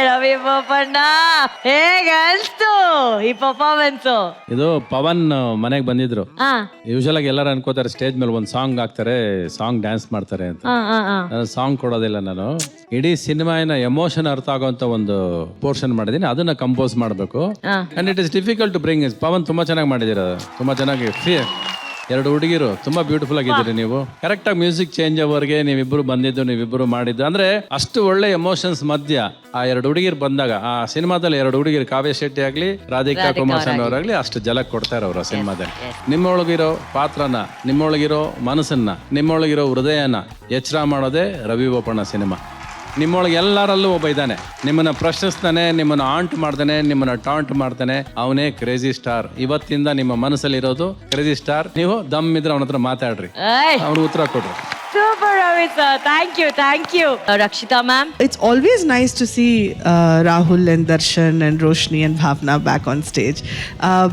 ರವಿ ಬೋಪಣ್ಣ ಹೇಗೆ ಅನ್ಸ್ತು ಈ ಪರ್ಫಾರ್ಮೆನ್ಸ್? ಇದು ಪವನ್ ಮನೆಗೆ ಬಂದಿದ್ರು. ಹಾ ಯೂಶಲ್ ಆಗಿ ಎಲ್ಲರೂ ಅನ್ಕೋತಾರೆ ಸ್ಟೇಜ್ ಮೇಲೆ ಒಂದು ಸಾಂಗ್ ಹಾಕ್ತಾರೆ, ಸಾಂಗ್ ಡ್ಯಾನ್ಸ್ ಮಾಡ್ತಾರೆ ಅಂತ. ನಾನು ಸಾಂಗ್ ಕೊಡೋದಿಲ್ಲ. ನಾನು ಇಡೀ ಸಿನಿಮಾನ ಎಮೋಷನ್ ಅರ್ಥ ಆಗುವಂತ ಒಂದು ಪೋರ್ಷನ್ ಮಾಡಿದೀನಿ, ಅದನ್ನ ಕಂಪೋಸ್ ಮಾಡಬೇಕು. And it is difficult to bring. Pavan ತುಂಬಾ ಚೆನ್ನಾಗಿ ಮಾಡಿದಿರ, ತುಂಬಾ ಚೆನ್ನಾಗಿ. ಎರಡು ಹುಡುಗಿರು ತುಂಬಾ ಬ್ಯೂಟಿಫುಲ್ ಆಗಿದ್ದೀರಿ ನೀವು. ಕರೆಕ್ಟ್ ಆಗಿ ಮ್ಯೂಸಿಕ್ ಚೇಂಜ್ ಅವರ್ಗೆ ನೀವಿಬ್ರು ಬಂದಿದ್ದು, ನೀವಿಬ್ರು ಮಾಡಿದ್ದು, ಅಂದ್ರೆ ಅಷ್ಟು ಒಳ್ಳೆ ಎಮೋಷನ್ಸ್ ಮಧ್ಯ ಆ ಎರಡು ಹುಡುಗಿರು ಬಂದಾಗ ಆ ಸಿನಿಮಾದಲ್ಲಿ ಎರಡು ಹುಡುಗಿರು, ಕಾವ್ಯ ಶೆಟ್ಟಿ ಆಗ್ಲಿ ರಾಧಿಕಾ ಕುಮಾರಸ್ವಾಮಿ ಅವರಾಗ್ಲಿ ಅಷ್ಟು ಜಲಕ್ ಕೊಡ್ತಾರೆ ಅವ್ರ ಸಿನಿಮಾದಲ್ಲಿ. ನಿಮ್ಮೊಳಗಿರೋ ಪಾತ್ರನ, ನಿಮ್ಮೊಳಗಿರೋ ಮನಸ್ಸನ್ನ, ನಿಮ್ಮೊಳಗಿರೋ ಹೃದಯನ ಎಚ್ಚರ ಮಾಡೋದೇ ರವಿ ಬೋಪಣ್ಣ ಸಿನಿಮಾ. ನಿಮ್ಮೊಳಗೆ ಎಲ್ಲರಲ್ಲೂ ಒಬ್ಬ ಇದ್ದಾನೆ, ನಿಮ್ಮನ್ನ ಪ್ರಶ್ನಿಸ್ತಾನೆ, ನಿಮ್ಮನ್ನ ಆಂಟ್ ಮಾಡ್ತಾನೆ, ನಿಮ್ಮನ್ನ ಟಾಂಟ್ ಮಾಡ್ತಾನೆ. ಅವನೇ ಕ್ರೇಜಿ ಸ್ಟಾರ್. ಇವತ್ತಿಂದ ನಿಮ್ಮ ಮನಸ್ಸಲ್ಲಿ ಇರೋದು ಕ್ರೇಜಿ ಸ್ಟಾರ್. ನೀವು ದಮ್ ಇದ್ರೆ ಅವನ ಹತ್ರ ಮಾತಾಡ್ರಿ, ಅವ್ರು ಉತ್ತರ ಕೊಡ್ರಿ. Super Ravi sir, thank you. Rakshita ma'am, It's always nice to see Rahul and Darshan and Roshni and Bhavna back on stage.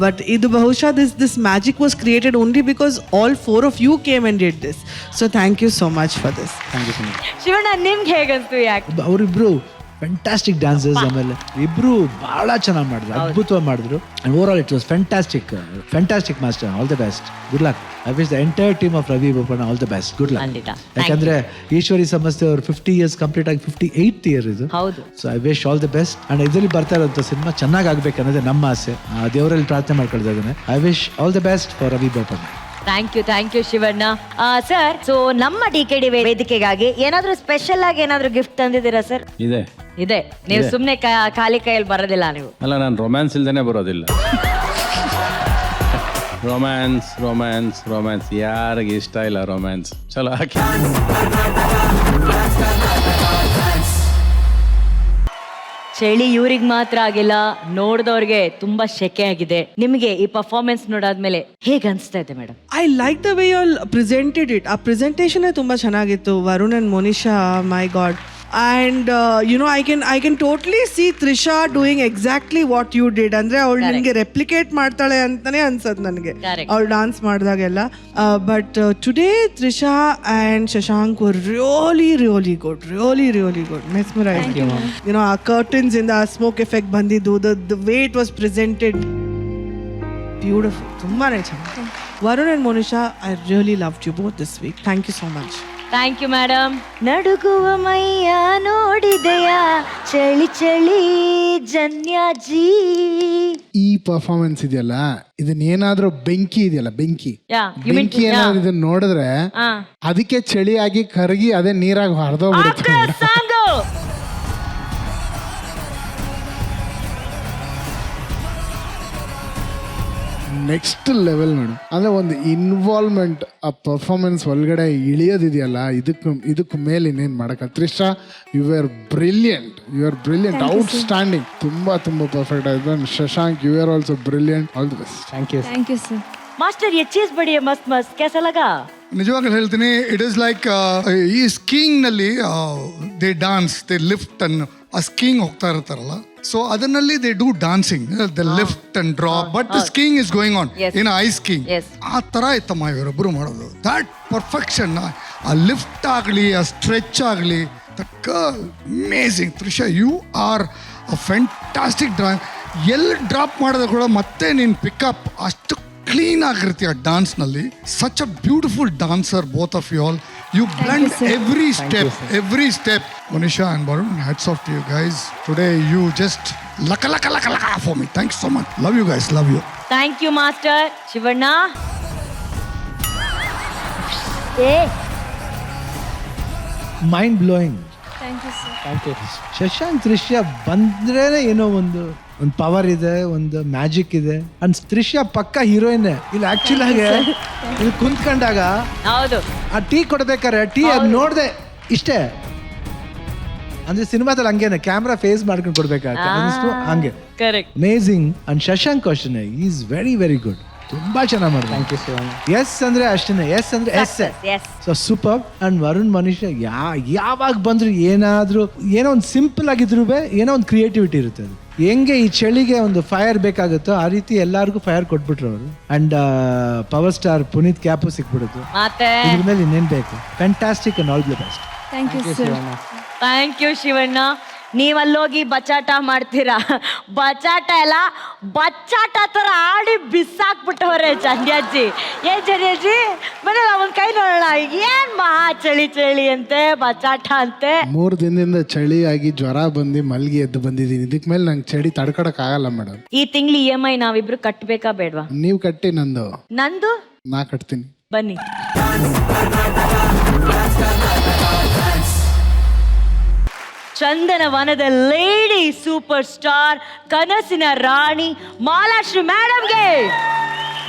But Idu Bahusha, this magic was created only because all four of you came and did this. So thank you so much for this. Thank you so much. Shivanna ನಿಮ್ಗೆ ಹೇಗನ್ಸ್ತು? ಯಾಕೆ? ಅವರಿಬ್ರು fantastic dancers. ಆಮೇಲೆ ಇಬ್ರು ಬಹಳ ಚೆನ್ನಾಗಿ ಮಾಡಿದ್ರು, ಅದ್ಭುತವಾಗಿ ಮಾಡಿದ್ರು. And over all it was fantastic master. All the best, good luck. I wish the entire team of Ravi Bopanna all the best, good luck. ಯಾಕಂದ್ರೆ ಈಶ್ವರಿ ಸಮಸ್ತೆ ಅವರು 50 years ಕಂಪ್ಲೀಟ್ ಆಗಿ 58th year ಇದು. ಹೌದು. So I wish all the best. And ಇದರಲ್ಲಿ ಬರ್ತಾ ಇರೋಂಥ cinema ಚೆನ್ನಾಗಿ ಆಗ್ಬೇಕು ಅನ್ನೋದೇ ನಮ್ಮ ಆಸೆ. ದೇವರಲ್ಲಿ ಪ್ರಾರ್ಥನೆ ಮಾಡ್ಕೊಳ್ತಾ ಇದ್ದೇನೆ. I wish all the best for Ravi Bopanna. Thank you Shivanna sir. So ನಮ್ಮ DKD ವೇದಿಕೆಗಾಗಿ ಏನಾದ್ರೂ ಸ್ಪೆಷಲ್ ಆಗಿ ಏನಾದ್ರೂ ಗಿಫ್ಟ್ ತಂದಿದ್ದೀರಾ ಸರ್? ಇದೆ. ನೀವು ಸುಮ್ನೆ ಖಾಲಿ ಕೈಯಲ್ಲಿ ಬರೋದಿಲ್ಲ ನೀವು. ಅಲ್ಲ, ನಾನು ರೊಮ್ಯಾನ್ಸ್ ಇಲ್ದೇನೆ ಬರೋದಿಲ್ಲ. ರೊಮ್ಯಾನ್ಸ್ ಯಾರಿಗೆ ಇಷ್ಟ ಇಲ್ಲ ರೊಮ್ಯಾನ್ಸ್? ಚಲೋ ಹಾಕಿ. ಚಳಿ ಇವ್ರಿಗೆ ಮಾತ್ರ ಆಗಿಲ್ಲ, ನೋಡಿದವ್ರಿಗೆ ತುಂಬಾ ಶೆಕೆ ಆಗಿದೆ. ನಿಮಗೆ ಈ ಪರ್ಫಾರ್ಮೆನ್ಸ್ ನೋಡಾದ್ಮೇಲೆ ಹೇಗೆ ಅನ್ಸ್ತಾ ಇದೆ madam? I like the way you all presented it. ಆ ಪ್ರೆಸೆಂಟೇಷನ್ ತುಂಬಾ ಚೆನ್ನಾಗಿತ್ತು. Varun and Monisha, my God. And I can totally see Trisha doing exactly what you did. ಅಂದ್ರೆ ಅವಳು ನಿಮಗೆ ರೆಪ್ಲಿಕೇಟ್ ಮಾಡ್ತಾಳೆ ಅಂತಾನೆ ಅನ್ಸದ್ ನನಗೆ ಅವಳು ಡಾನ್ಸ್ ಮಾಡಿದಾಗೆಲ್ಲ. But today Trisha and Shashank were really good. Mesmerizing. ಆ ಕರ್ಟನ್ಸ್ ಇಂದ ಸ್ಮೋಕ್ ಎಫೆಕ್ಟ್ ಬಂದಿದ್ದು, the way it was presented, beautiful. ತುಂಬಾನೇ ಚೆನ್ನಾಗಿ. Varun and Monisha, I really loved you both this week. Thank you so much. Thank you madam. ನಡುಗುವ ಮೈಯ ನೋಡಿದೆಯ ಚಳಿ ಜನ್ಯಾಜಿ. ಈ ಪರ್ಫಾರ್ಮೆನ್ಸ್ ಇದೆಯಲ್ಲ, ಇದನ್ನೇನಾದ್ರೂ ಬೆಂಕಿ ಏನಾದ್ರು ಇದನ್ನ ನೋಡಿದ್ರೆ ಅದಕ್ಕೆ ಚಳಿಯಾಗಿ ಕರಗಿ ಅದೇ ನೀರಾಗಿ ಹರಿದೋಗ್ಬಿಡುತ್ತೆ. Next level madam. ಅಂದ್ರೆ ಒಂದು ಇನ್ವಾಲ್ವ್ಮೆಂಟ್ ಆ ಪರ್ಫಾರ್ಮೆನ್ಸ್ ಒಳಗಡೆ ಇಳಿಯೋದಿದೆಯಲ್ಲ, ಇದಕ್ಕೂ ಮೇಲೆ ಇನ್ನೇನ್ ಮಾಡಕ. Trisha, you are brilliant, outstanding. ತುಂಬಾ ಪರ್ಫೆಕ್ಟ್ ಆಯ್ತು. Shashank, you are also brilliant. All the best. Thank you sir. Master ये चीज बड़ी है, मस्त कैसा लगा? ನಿಜವಾಗ್ಲೂ ಹೇಳ್ತೀನಿ, ಇಟ್ ಇಸ್ ಲೈಕ್ ಈ ಸ್ಕೀಯಿಂಗ್ ನಲ್ಲಿ ದೇ ಡಾನ್ಸ್, ದೇ ಲಿಫ್ಟ್ ಅನ್ನು ಆ ಸ್ಕೀಯಿಂಗ್ ಹೋಗ್ತಾ ಇರ್ತಾರಲ್ಲ, ಸೊ ಅದನ್ನಲ್ಲಿ they do dancing, the lift and drop, but the skiing is going on in ice skiing. ಆ ತರ ಇತ್ತಮ್ಮ ಇವರೊಬ್ಬರು ಮಾಡೋದು. ದಟ್ ಪರ್ಫೆಕ್ಷನ್, ಆ ಲಿಫ್ಟ್ ಆಗಲಿ, ಆ ಸ್ಟ್ರೆಚ್ ಆಗಲಿ, amazing. Trisha, you are a fantastic drawing. ಎಲ್ಲಿ ಡ್ರಾಪ್ ಮಾಡಿದ್ರೆ ಕೂಡ ಮತ್ತೆ ನೀನು ಪಿಕಪ್ ಅಷ್ಟು ಕ್ಲೀನ್ ಆಗಿರ್ತೀಯ ಡಾನ್ಸ್ನಲ್ಲಿ. Such a beautiful dancer, both of you all. You blend every step. Monisha and Varun, hats off to you guys. Today you just laka for me. Thanks so much. Love you guys. Love you. Thank you, Master. Shivanna. Mind blowing. Thank you sir. Thank you. Shashank Trisha ಬಂದ್ರೇನೆ ಏನೋ ಒಂದು power ಇದೆ, ಒಂದು magic ಇದೆ. And Trisha ಪಕ್ಕ heroine. ಇಲ್ಲಿ actual ಆಗಿ ಇಲ್ಲಿ ಕುಂತ್ಕೊಂಡಾಗ ಹೌದು, ಆ ಟೀ ಕೊಡ್ಬೇಕಾರೆ ಟೀ ಅದು ನೋಡ್ದೆ ಇಷ್ಟೇ. ಅಂದ್ರೆ ಸಿನಿಮಾದಲ್ಲಿ ಹಂಗೇನೆ ಕ್ಯಾಮ್ರಾ ಫೇಸ್ ಮಾಡ್ಕೊಂಡು ಕೊಡ್ಬೇಕಾಗುತ್ತೆ ಹಂಗೆ. Correct. Amazing. And Shashank question is very good. ತುಂಬಾ ಚೆನ್ನಾಗಿ ಮಾಡಿದ್ರು. Thank you so much. Yes ಅಂದ್ರೆ ಅಷ್ಟೇನೆ, ಎಸ್ ಅಂದ್ರೆ yes. So super. And Varun, ಮನುಷ್ಯ ಯಾವಾಗ ಬಂದ್ರು ಏನೋ ಒಂದು ಸಿಂಪಲ್ ಆಗಿದ್ರು ಏನೋ ಒಂದು ಕ್ರಿಯೇಟಿವಿಟಿ ಇರುತ್ತೆ. ಅದು ಹೆಂಗೆ ಈ ಚಳಿಗೆ ಒಂದು ಫೈರ್ ಬೇಕಾಗುತ್ತೋ ಆ ರೀತಿ ಎಲ್ಲಾರ್ಗು ಫೈರ್ ಕೊಟ್ಬಿಟ್ರು ಅವರು. And power star Puneeth cap ಸಿಕ್ಬಿಡುತ್ತೆ. ಇದ್ರ ಮೇಲೆ ಇನ್ನೇನ್ ಬೇಕು. Fantastic and all the best. Thank you sir. Thank you Shivanna. ನೀವಲ್ಲೋಗಿ ಬಚಾಟ ಮಾಡ್ತೀರಾ. ಬಚಾಟ ಎಲ್ಲ ಬಚ್ಚಾಟ ತರ ಆಡಿ ಬಿಸಾಕ್ಬಿಟ್ಟವ್ರೆ ಚಂದ್ಯಾಜಿ. ಏನ್ ಚಂದ್ಯಾಜಿ ಬನ್ನಿ ಒಂದ್ ಕೈ ನೋಡೋಣ. ಏನ್ ಮಹಾ ಚಳಿ ಅಂತೆ, ಬಚಾಟ ಅಂತೆ. 3 ದಿನದಿಂದ ಚಳಿ ಆಗಿ ಜ್ವರ ಬಂದು ಮಲ್ಗಿ ಎದ್ದು ಬಂದಿದ್ದೀನಿ. ಇದಕ್ ಮೇಲೆ ನಂಗೆ ಚಳಿ ತಡ್ಕೊಳಕ್ ಆಗಲ್ಲ ಮೇಡಮ್. ಈ ತಿಂಗ್ಳು EMI ನಾವಿಬ್ರು ಕಟ್ಬೇಕಾ ಬೇಡ್ವಾ? ನೀವು ಕಟ್ಟಿ ನಂದು ನಾ ಕಟ್ತೀನಿ. ಬನ್ನಿ. ಚಂದನವನದ ಲೇಡಿ ಸೂಪರ್ ಸ್ಟಾರ್, ಕನಸಿನ ರಾಣಿ ಮಾಲಾಶ್ರೀ ಮೇಡಮ್ಗೆ.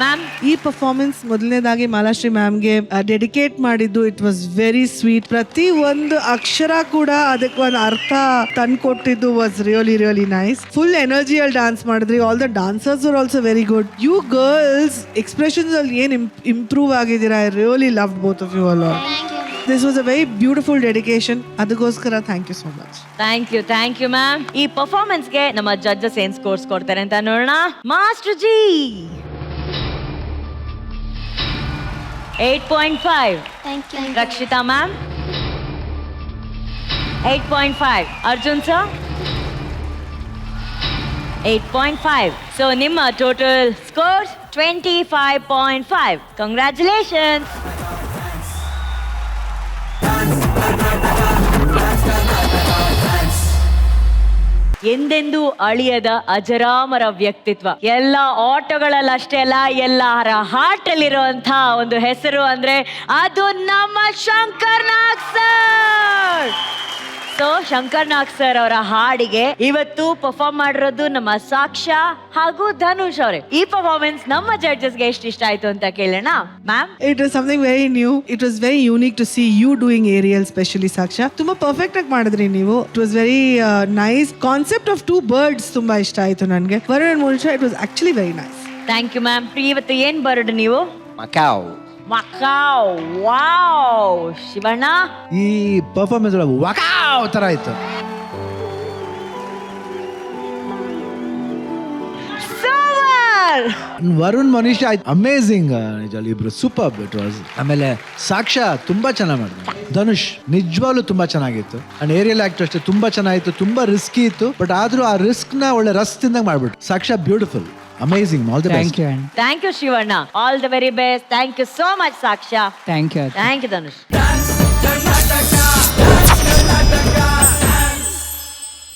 ಮ್ಯಾಮ್, ಈ ಪರ್ಫಾರ್ಮೆನ್ಸ್ ಮೊದಲನೇದಾಗಿ ಮಾಲಾಶ್ರೀ ಮ್ಯಾಮ್ಗೆ ಡೆಡಿಕೇಟ್ ಮಾಡಿದ್ದು. It was very sweet. ಪ್ರತಿ ಒಂದು ಅಕ್ಷರ ಕೂಡ ಅದಕ್ಕೆ ಒಂದು ಅರ್ಥ ತಂದ್ಕೊಟ್ಟಿದ್ದು ವಾಸ್ ರಿಯಲಿ ನೈಸ್. ಫುಲ್ ಎನರ್ಜಿಯಲ್ಲಿ ಡ್ಯಾನ್ಸ್ ಮಾಡಿದ್ರಿ. All the dancers are also very good. You girls expressions ಅಲ್ಲಿ ಏನ್ ಇಂಪ್ರೂವ್ ಆಗಿದ್ದೀರಾ. I really loved both of you all. This was a very beautiful dedication. ಅದಕ್ಕೋಸ್ಕರ thank you so much. Thank you ma'am. ಈ ಪರ್ಫಾರ್ಮೆನ್ಸ್ಗೆ ನಮ್ಮ judges ಏನ್ scores ಕೊಡ್ತಾರೆ ಅಂತ ನೋಡೋಣ. Master G 8.5. Thank you. Rakshita ma'am 8.5. Arjun sir 8.5. So ನಿಮ್ಮ ಟೋಟಲ್ ಸ್ಕೋರ್ಸ್ 25.5. ಕಂಗ್ರ್ಯಾಚುಲೇಷನ್ಸ್. ಎಂದೆಂದೂ ಅಳಿಯದ ಅಜರಾಮರ ವ್ಯಕ್ತಿತ್ವ. ಎಲ್ಲ ಆಟೋಗಳಲ್ಲಷ್ಟೇ ಅಲ್ಲ, ಎಲ್ಲರ ಹಾರ್ಟ್ ಅಲ್ಲಿರುವಂತಹ ಒಂದು ಹೆಸರು ಅಂದ್ರೆ ಅದು ನಮ್ಮ ಶಂಕರ್ ನಾಗ್ ಸರ್. ಸೊ ಶಂಕರ್ ನಾಗ್ ಸರ್ ಅವರ ಹಾಡಿಗೆ ಇವತ್ತು ಪರ್ಫಾರ್ಮ್ ಮಾಡಿರೋದು ನಮ್ಮ ಸಾಕ್ಷ್ಯ ಹಾಗೂ ಧನುಷ್ ಅವರೇ. ಈ ಪರ್ಫಾರ್ಮೆನ್ಸ್ ನಮ್ಮ ಜಡ್ಜಸ್ಗೆ ಎಷ್ಟು ಇಷ್ಟ ಆಯ್ತು ಅಂತ ಕೇಳೋಣ. Ma'am, it was something very new. It was very unique to see you doing aerial, specially Saksha. ತುಂಬಾ ಪರ್ಫೆಕ್ಟ್ ಆಗಿ ಮಾಡಿದ್ರಿ ನೀವು. It was very nice. Concept of 2 birds ತುಂಬಾ ಇಷ್ಟ ಆಯ್ತು ನನಗೆ. Varun and Monisha, it was actually very nice. Thank you ma'am. ಇವತ್ತು ಏನ್ ಬರ್ಡ್ ನೀವು? ಮಕಾವ್. ವಾವ್. ಶಿವಣ್ಣ, ಈ ಪರ್ಫಾರ್ಮೆನ್ಸ್ ವಕಾವ್ ತರ ಆಯ್ತು. ವರುಣ್ ಮನೀಷಾ ಅಮೇಝಿಂಗ್. ನಿಜವಾಗ್ಲೂ ಇಬ್ರು ಸೂಪರ್. It was. ಆಮೇಲೆ ಸಾಕ್ಷಾ ತುಂಬಾ ಚೆನ್ನಾಗಿ ಮಾಡಿದ್ರು. ಧನುಷ್ ನಿಜವಾಗ್ಲೂ ತುಂಬಾ ಚೆನ್ನಾಗಿತ್ತು. ಅಂಡ್ ಏರಿಯಲ್ ಆಕ್ಟ್ ಅಷ್ಟೇ ತುಂಬಾ ಚೆನ್ನಾಗಿತ್ತು. ತುಂಬಾ ರಿಸ್ಕಿ ಇತ್ತು, ಬಟ್ ಆದ್ರೂ ಆ ರಿಸ್ಕ್ ನ ಒಳ್ಳೆ ರಸದಿಂದ ಮಾಡ್ಬಿಟ್ಟು. Saksha beautiful, amazing. All the best. Thank you Shivanna. All the very best. Thank you so much Saksha. Thank you. Thank you Dhanush.